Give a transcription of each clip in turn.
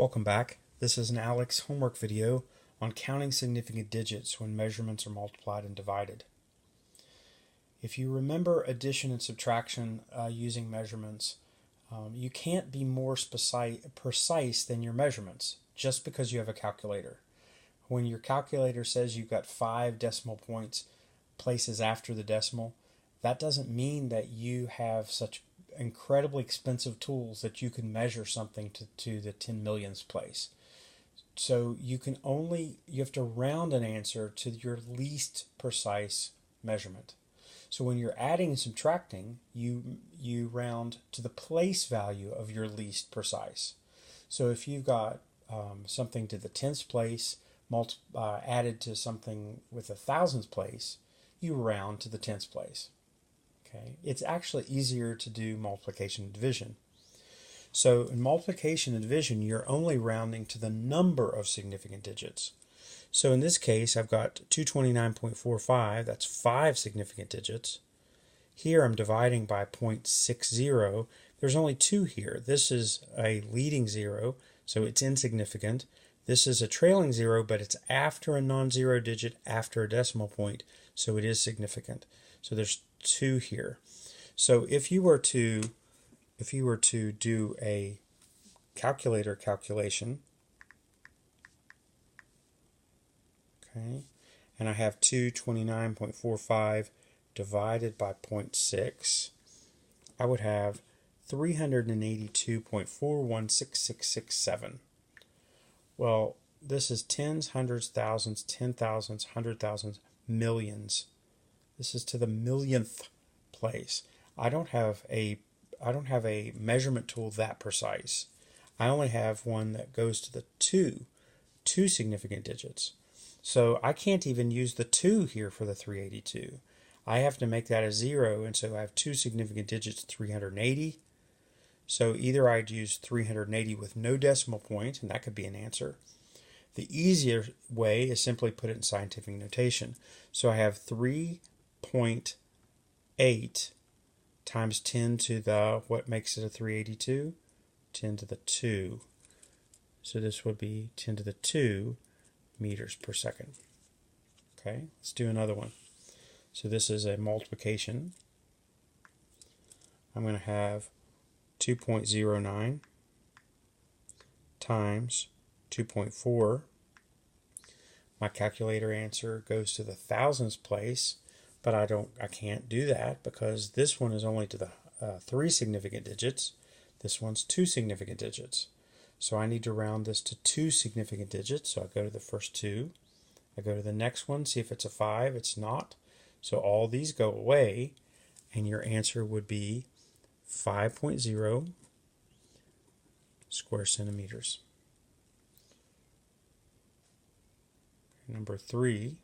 Welcome back. This is an Aleks homework video on counting significant digits when measurements are multiplied and divided. If you remember addition and subtraction using measurements, you can't be more precise than your measurements just because you have a calculator. When your calculator says you've got 5 decimal points places after the decimal, that doesn't mean that you have such incredibly expensive tools that you can measure something to the 10 millionths place. So you have to round an answer to your least precise measurement. So when you're adding and subtracting, you round to the place value of your least precise. So if you've got something to the tenths place added to something with a thousandths place, you round to the tenths place. Okay. It's actually easier to do multiplication and division. So in multiplication and division, you're only rounding to the number of significant digits. So in this case, I've got 229.45, that's 5 significant digits. Here I'm dividing by 0.60. There's only 2 here. This is a leading 0, so it's insignificant. This is a trailing 0, but it's after a non-zero digit, after a decimal point, so it is significant. So there's 2 here. So if you were to do a calculator calculation, okay, and I have 229.45 divided by 0.6, I would have 382.416667. Well, this is tens, hundreds, thousands, 10,000s, 100,000s, millions. This is to the millionth place. I don't have a measurement tool that precise. I only have one that goes to the two significant digits. So I can't even use the 2 here for the 382. I have to make that a 0, and so I have 2 significant digits, 380. So either I'd use 380 with no decimal point, and that could be an answer. The easier way is simply put it in scientific notation. So I have 3.8 times 10 to the, what makes it a 382? 10 to the 2. So this would be 10 to the 2 meters per second. Okay, let's do another one. So this is a multiplication. I'm going to have 2.09 times 2.4. My calculator answer goes to the thousandths place, but I can't do that because this one is only to the 3 significant digits. This one's 2 significant digits. So I need to round this to 2 significant digits. So I go to the first 2. I go to the next one, see if it's a 5. It's not. So all these go away, and your answer would be 5.0 square centimeters. Number 3,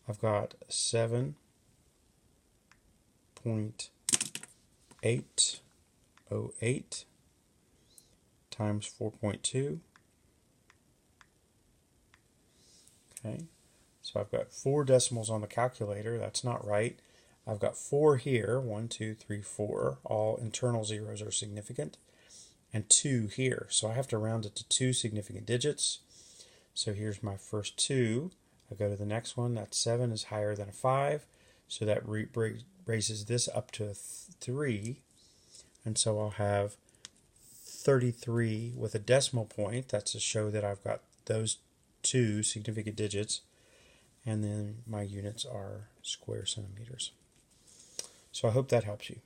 I've got 7.808 times 4.2. Okay, so I've got 4 decimals on the calculator. That's not right. I've got 4 here, 1, 2, 3, 4. All internal zeros are significant, and 2 here. So I have to round it to 2 significant digits. So here's my first 2. I go to the next one. That 7 is higher than a 5, so that raises this up to a 3, and so I'll have 33 with a decimal point. That's to show that I've got those 2 significant digits, and then my units are square centimeters. So I hope that helps you.